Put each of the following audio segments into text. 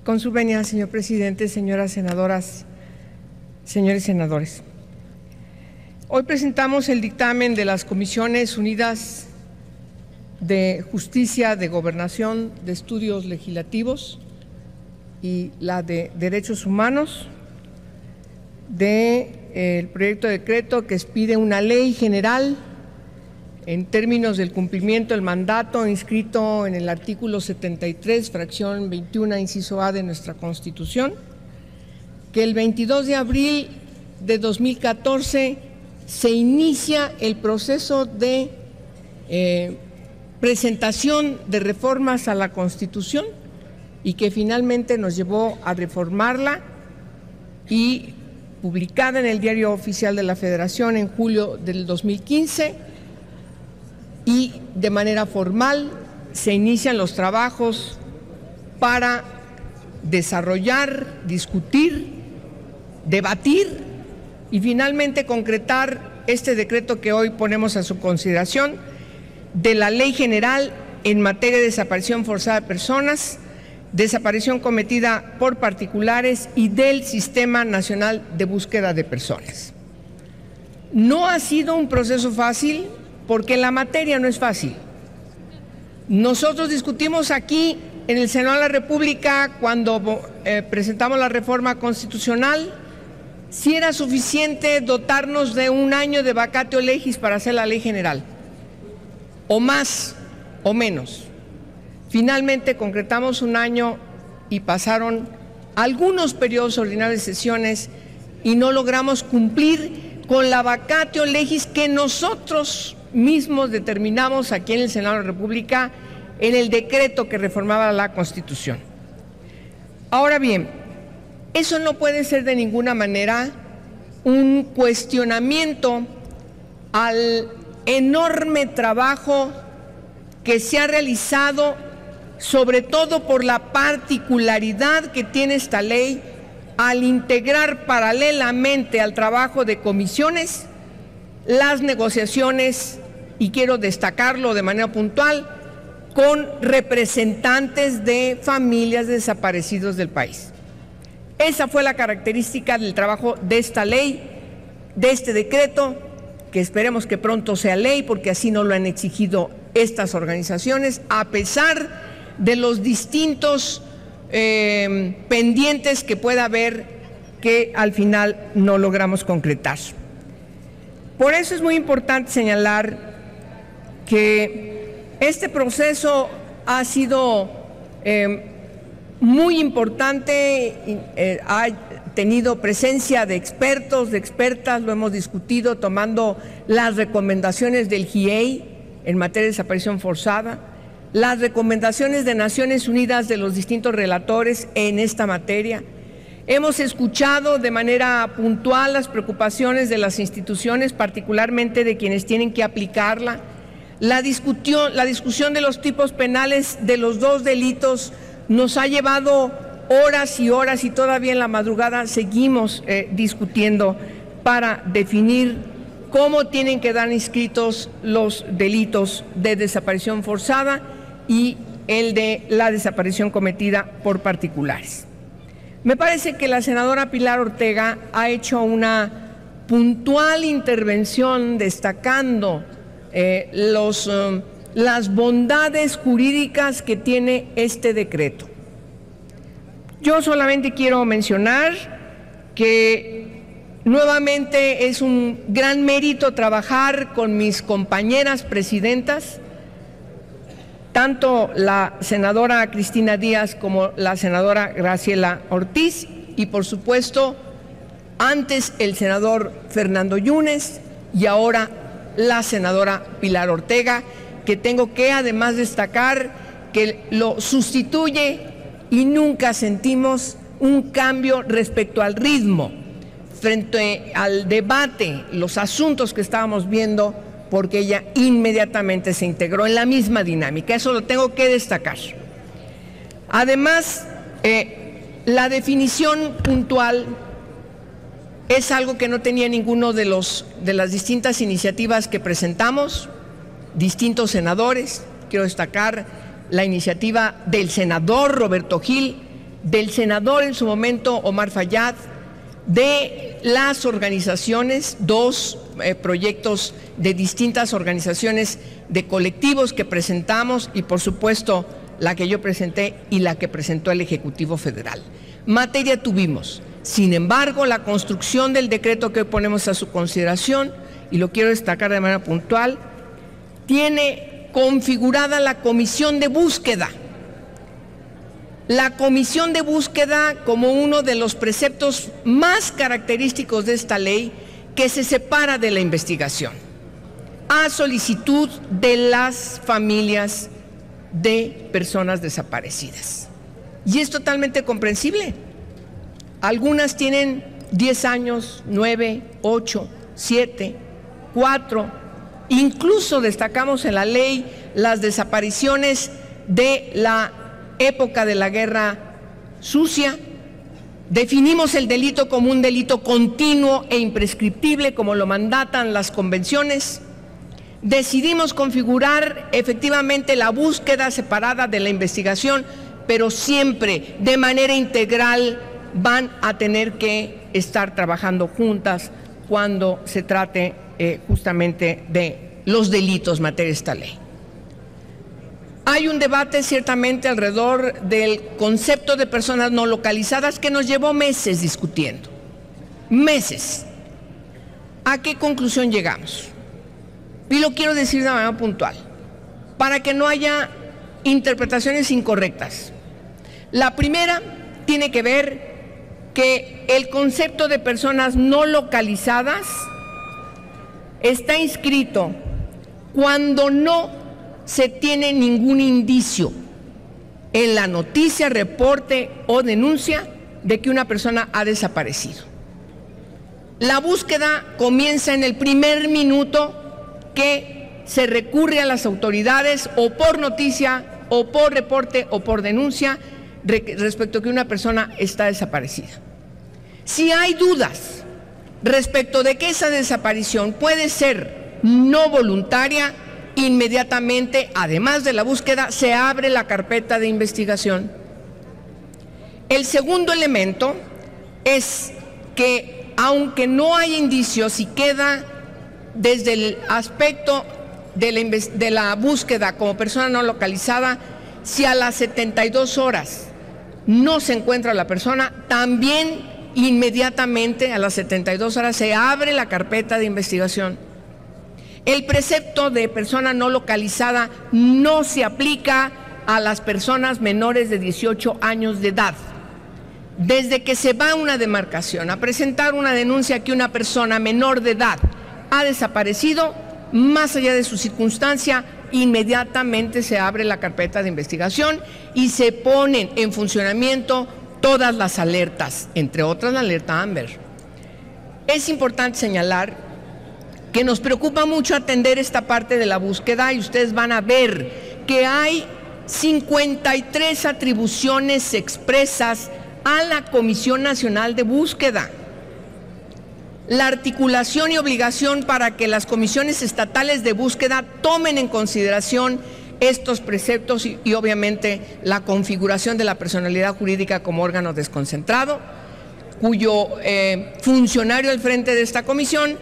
Con su venia, señor presidente, señoras senadoras, señores senadores. Hoy presentamos el dictamen de las Comisiones Unidas de Justicia, de Gobernación, de Estudios Legislativos y la de Derechos Humanos del proyecto de decreto que expide una ley general en términos del cumplimiento del mandato inscrito en el artículo 73, fracción 21, inciso A de nuestra Constitución, que el 22 de abril de 2014 se inicia el proceso de presentación de reformas a la Constitución y que finalmente nos llevó a reformarla y publicada en el Diario Oficial de la Federación en julio del 2015, y de manera formal se inician los trabajos para desarrollar, discutir, debatir y finalmente concretar este decreto que hoy ponemos a su consideración de la Ley General en materia de desaparición forzada de personas, desaparición cometida por particulares y del Sistema Nacional de Búsqueda de Personas. No ha sido un proceso fácil porque la materia no es fácil. Nosotros discutimos aquí en el Senado de la República cuando presentamos la reforma constitucional si era suficiente dotarnos de un año de vacatio legis para hacer la ley general, o más o menos. Finalmente concretamos un año y pasaron algunos periodos ordinarios de sesiones y no logramos cumplir con la vacatio legis que nosotros mismos determinamos aquí en el Senado de la República en el decreto que reformaba la Constitución. Ahora bien, eso no puede ser de ninguna manera un cuestionamiento al enorme trabajo que se ha realizado, sobre todo por la particularidad que tiene esta ley al integrar paralelamente al trabajo de comisiones las negociaciones, y quiero destacarlo de manera puntual, con representantes de familias de desaparecidos del país. Esa fue la característica del trabajo de esta ley, de este decreto, que esperemos que pronto sea ley, porque así nos lo han exigido estas organizaciones, a pesar de los distintos pendientes que pueda haber que al final no logramos concretar. Por eso es muy importante señalar que este proceso ha sido muy importante, ha tenido presencia de expertos, de expertas, lo hemos discutido tomando las recomendaciones del GIEI en materia de desaparición forzada, las recomendaciones de Naciones Unidas de los distintos relatores en esta materia. Hemos escuchado de manera puntual las preocupaciones de las instituciones, particularmente de quienes tienen que aplicarla. La discusión de los tipos penales de los dos delitos nos ha llevado horas y horas y todavía en la madrugada seguimos discutiendo para definir cómo tienen que quedar inscritos los delitos de desaparición forzada y el de la desaparición cometida por particulares. Me parece que la senadora Pilar Ortega ha hecho una puntual intervención destacando las bondades jurídicas que tiene este decreto. Yo solamente quiero mencionar que nuevamente es un gran mérito trabajar con mis compañeras presidentas, tanto la senadora Cristina Díaz como la senadora Graciela Ortiz y por supuesto antes el senador Fernando Yunes y ahora la senadora Pilar Ortega, que tengo que además destacar que lo sustituye y nunca sentimos un cambio respecto al ritmo, frente al debate, los asuntos que estábamos viendo, porque ella inmediatamente se integró en la misma dinámica, eso lo tengo que destacar. Además, la definición puntual es algo que no tenía ninguno de las distintas iniciativas que presentamos, distintos senadores. Quiero destacar la iniciativa del senador Roberto Gil, del senador en su momento Omar Fayad, de las organizaciones, dos proyectos de distintas organizaciones de colectivos que presentamos y por supuesto la que yo presenté y la que presentó el Ejecutivo Federal. Materia tuvimos. Sin embargo, la construcción del decreto que hoy ponemos a su consideración, y lo quiero destacar de manera puntual, tiene configurada la comisión de búsqueda. La comisión de búsqueda como uno de los preceptos más característicos de esta ley, que se separa de la investigación, a solicitud de las familias de personas desaparecidas. Y es totalmente comprensible. Algunas tienen 10 años, 9, 8, 7, 4, incluso destacamos en la ley las desapariciones de la época de la Guerra Sucia. Definimos el delito como un delito continuo e imprescriptible, como lo mandatan las convenciones. Decidimos configurar efectivamente la búsqueda separada de la investigación, pero siempre de manera integral van a tener que estar trabajando juntas cuando se trate justamente de los delitos materia de esta ley. Hay un debate ciertamente alrededor del concepto de personas no localizadas que nos llevó meses discutiendo, meses. ¿A qué conclusión llegamos? Y lo quiero decir de manera puntual, para que no haya interpretaciones incorrectas. La primera tiene que ver que el concepto de personas no localizadas está inscrito cuando no se tiene ningún indicio en la noticia, reporte o denuncia de que una persona ha desaparecido. La búsqueda comienza en el primer minuto que se recurre a las autoridades o por noticia o por reporte o por denuncia respecto a que una persona está desaparecida. Si hay dudas respecto de que esa desaparición puede ser no voluntaria, inmediatamente, además de la búsqueda, se abre la carpeta de investigación. El segundo elemento es que, aunque no hay indicios y queda desde el aspecto de la búsqueda como persona no localizada, si a las 72 horas no se encuentra la persona, también inmediatamente a las 72 horas se abre la carpeta de investigación. El precepto de persona no localizada no se aplica a las personas menores de 18 años de edad. Desde que se va a una demarcación a presentar una denuncia que una persona menor de edad ha desaparecido, más allá de su circunstancia, inmediatamente se abre la carpeta de investigación y se ponen en funcionamiento todas las alertas, entre otras la alerta Amber. Es importante señalar que nos preocupa mucho atender esta parte de la búsqueda y ustedes van a ver que hay 53 atribuciones expresas a la Comisión Nacional de Búsqueda. La articulación y obligación para que las comisiones estatales de búsqueda tomen en consideración estos preceptos y obviamente la configuración de la personalidad jurídica como órgano desconcentrado, cuyo funcionario al frente de esta comisión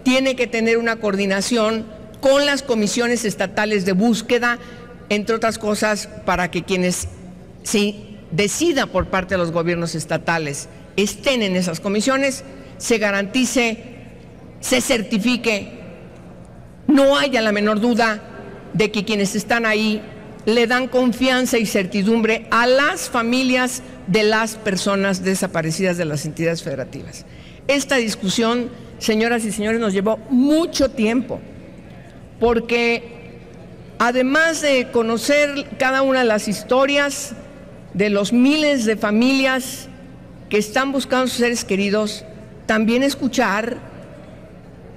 tiene que tener una coordinación con las comisiones estatales de búsqueda, entre otras cosas, para que quienes se decida por parte de los gobiernos estatales estén en esas comisiones, se garantice, se certifique, no haya la menor duda de que quienes están ahí le dan confianza y certidumbre a las familias de las personas desaparecidas de las entidades federativas. Esta discusión, señoras y señores, nos llevó mucho tiempo, porque además de conocer cada una de las historias de los miles de familias que están buscando a sus seres queridos, también escuchar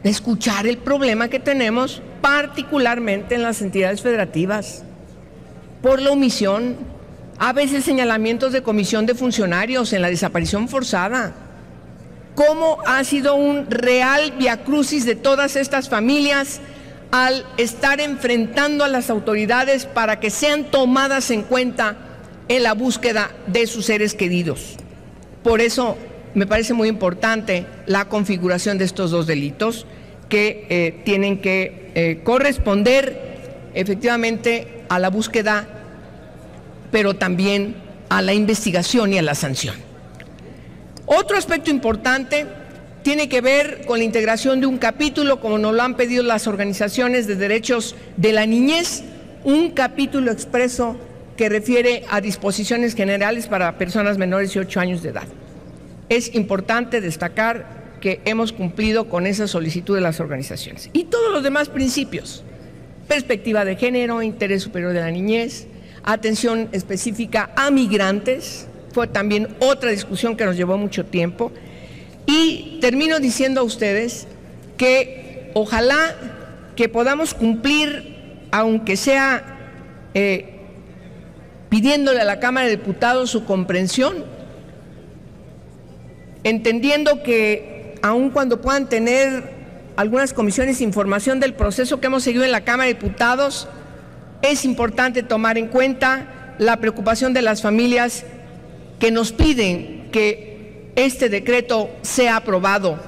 el problema que tenemos particularmente en las entidades federativas por la omisión, a veces señalamientos de comisión de funcionarios en la desaparición forzada. Cómo ha sido un real viacrucis de todas estas familias al estar enfrentando a las autoridades para que sean tomadas en cuenta en la búsqueda de sus seres queridos. Por eso me parece muy importante la configuración de estos dos delitos que tienen que corresponder efectivamente a la búsqueda, pero también a la investigación y a la sanción. Otro aspecto importante tiene que ver con la integración de un capítulo, como nos lo han pedido las organizaciones de derechos de la niñez, un capítulo expreso que refiere a disposiciones generales para personas menores de 8 años de edad. Es importante destacar que hemos cumplido con esa solicitud de las organizaciones. Y todos los demás principios: perspectiva de género, interés superior de la niñez, atención específica a migrantes, fue también otra discusión que nos llevó mucho tiempo. Y termino diciendo a ustedes que ojalá que podamos cumplir, aunque sea pidiéndole a la Cámara de Diputados su comprensión, entendiendo que aun cuando puedan tener algunas comisiones información del proceso que hemos seguido en la Cámara de Diputados, es importante tomar en cuenta la preocupación de las familias que nos piden que este decreto sea aprobado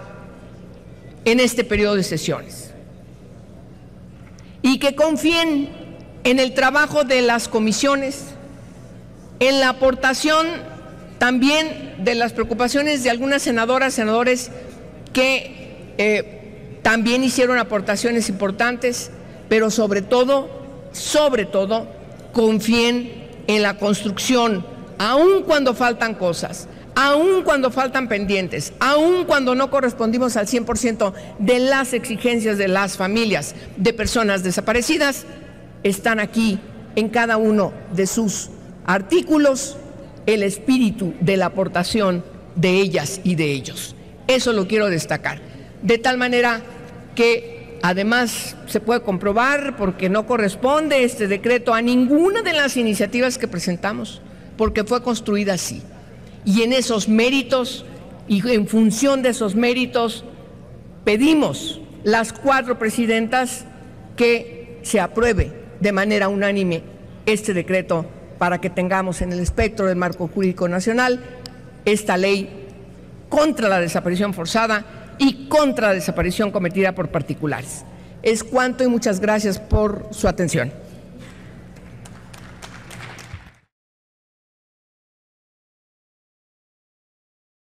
en este periodo de sesiones y que confíen en el trabajo de las comisiones, en la aportación también de las preocupaciones de algunas senadoras, senadores que también hicieron aportaciones importantes, pero sobre todo, confíen en la construcción, aun cuando faltan cosas, aun cuando faltan pendientes, aun cuando no correspondimos al 100% de las exigencias de las familias de personas desaparecidas. Están aquí en cada uno de sus artículos el espíritu de la aportación de ellas y de ellos. Eso lo quiero destacar, de tal manera que además se puede comprobar, porque no corresponde este decreto a ninguna de las iniciativas que presentamos, porque fue construida así. Y en esos méritos y en función de esos méritos pedimos las 4 presidentas que se apruebe de manera unánime este decreto para que tengamos en el espectro del marco jurídico nacional esta ley contra la desaparición forzada y contra la desaparición cometida por particulares. Es cuanto y muchas gracias por su atención.